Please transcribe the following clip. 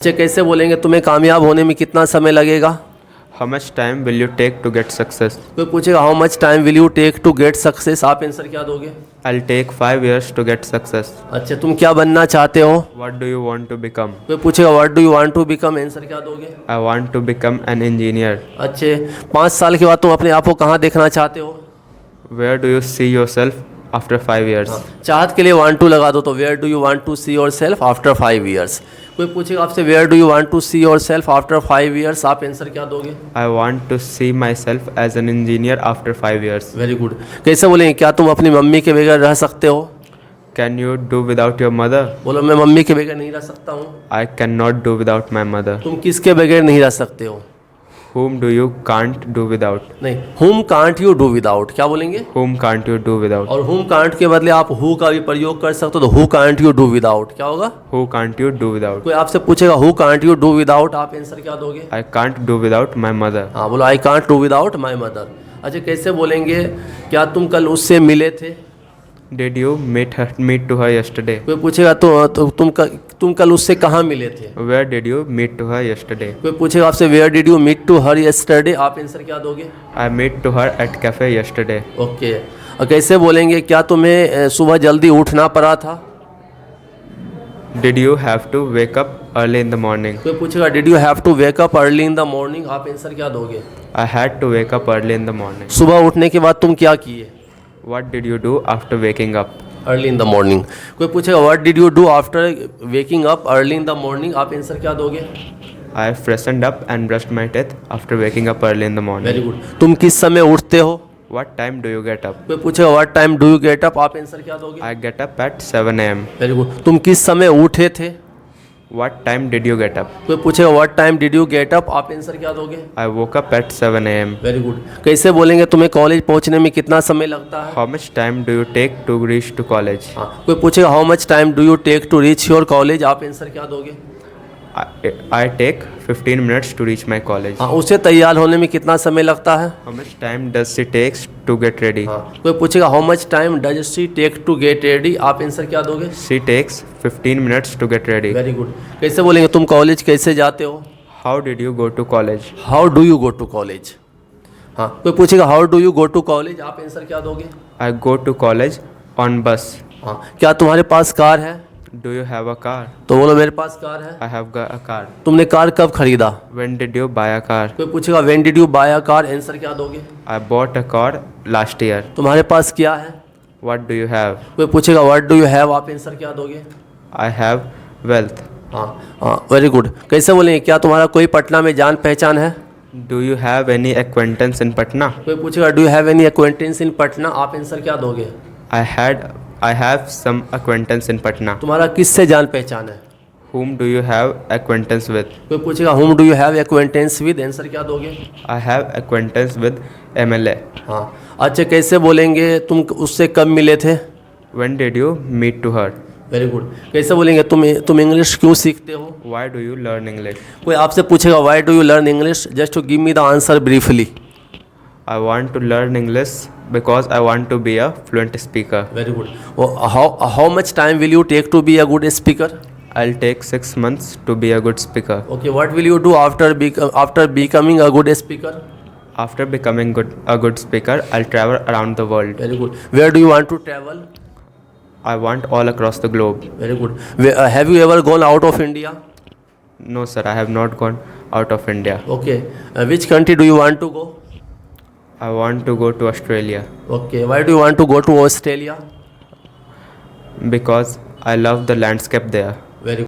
बच्चे कैसे बोलेंगे तुम्हें कामयाब होने में कितना समय लगेगा? How much time will you take to get success? कोई पूछेगा how much time will you take to get success, आप आंसर क्या दोगे? I'll take 5 years to get success. अच्छा, तुम क्या बनना चाहते हो? What do you want to become? कोई पूछेगा what do you want to become, answer क्या दोगे? I want to become an engineer. अच्छे, 5 साल के बाद तुम अपने आप को कहाँ देखना चाहते हो? Where do you see yourself after 5 years? चाहत के लिए वांट टू लगा दो तो where do you want to see yourself after 5 years. कोई पूछेगा आपसे where do you want to see yourself after 5 years, आप आंसर क्या दोगे? I want to see myself as an engineer after 5 years. Very good. कैसे बोलेंगे क्या तुम अपनी मम्मी के बगैर रह सकते हो? Can you do without your mother? बोलो मैं मम्मी के बगैर नहीं रह सकता हूँ। I cannot do without my mother. तुम किसके बगैर नहीं रह सकते हो? Whom do you can't do without? नहीं, whom can't you do without, क्या बोलेंगे? Whom can't you do without? और whom can't के बदले आप who का भी प्रयोग कर सकते हो, तो who can't you do without क्या होगा? Who can't you do without? कोई आपसे पूछेगा who can't you do without, आप आंसर क्या दोगे? I can't do without my mother. हाँ बोलो I can't do without my mother। अच्छा, कैसे बोलेंगे क्या तुम कल उससे मिले थे? Did you meet to her yesterday? कोई पूछेगा तो तुम कल उससे कहाँ मिले थे? Where did you meet to her yesterday? कोई पूछेगा आपसे where did you meet to her yesterday, आप आंसर क्या दोगे? I met to her at cafe yesterday. Okay. और कैसे बोलेंगे क्या तुम्हें सुबह जल्दी उठना पड़ा था? Did you have to wake up early in the morning? कोई पूछेगा did you have to wake up early in the morning, आप आंसर क्या दोगे? I had to wake up early in the morning. सुबह उठने के बाद तुम क्या किए? What did you do after waking up? Early in the morning. कोई पूछेगा what did you do after waking up early in the morning, आप आंसर क्या दोगे? I freshened up and brushed my teeth after waking up early in the morning. Very good. तुम किस समय उठते हो? What time do you get up? कोई पूछेगा what time do you get up, आप आंसर क्या दोगे? I get up at 7 a.m. Very good. तुम किस समय उठे थे? What time did you get up? कोई पूछेगा what time did you get up, आप आंसर क्या दोगे? I woke up at 7 a.m. Very good. कैसे बोलेंगे तुम्हें कॉलेज पहुंचने में कितना समय लगता है? How much time do you take to reach to college? हाँ, कोई पूछेगा how much time do you take to reach your college, आप आंसर क्या दोगे? I take 15 minutes to reach my college. हाँ, उसे तैयार होने में कितना समय लगता है? How much time does she takes to get ready? हाँ, कोई पूछेगा how much time does she take to get ready, आप आंसर क्या दोगे? She takes 15 minutes to get ready. Very good. कैसे बोलेंगे तुम कॉलेज कैसे जाते हो? How did you go to college? How do you go to college. हाँ, कोई पूछेगा how do you go to college, आप आंसर क्या दोगे? I go to college on bus. हाँ, क्या तुम्हारे पास कार है? Do you have a car? तो बोलो मेरे पास कार है। I have got a car. तुमने कार कब खरीदा? When did you buy a car? कोई पूछेगा when did you buy a car, answer क्या दोगे? I bought a car last year. तुम्हारे पास क्या है? What do you have? कोई पूछेगा व्हाट डू यू हैव, आप आंसर क्या दोगे? I have wealth. हाँ हाँ, वेरी गुड। कैसे बोलेंगे क्या तुम्हारा कोई पटना में जान पहचान है? Do you have any acquaintance in Patna? कोई पूछेगा do you have any acquaintance in Patna, आप आंसर क्या दोगे? I have some acquaintance in Patna. तुम्हारा किससे जान पहचान है? Whom do you have acquaintance with? कोई पूछेगा whom do you have acquaintance with, answer क्या दोगे? I have acquaintance with MLA. हाँ। अच्छा, कैसे बोलेंगे तुम उससे कब मिले थे? When did you meet to her? Very good. कैसे बोलेंगे तुम इंग्लिश क्यों सीखते हो? Why do you learn English? कोई आपसे पूछेगा why do you learn English, just to give me the answer briefly. I want to learn English because I want to be a fluent speaker. Very good. How much time will you take to be a good speaker? I'll take 6 months to be a good speaker. Okay, what will you do after becoming a good speaker? After becoming a good speaker, I'll travel around the world. Very good. Where do you want to travel? I want all across the globe. Very good. Have you ever gone out of India? No, sir, I have not gone out of India. Okay, which country do you want to go? I want to go to Australia ओके, why do you want to go to Australia? because I love the landscape there.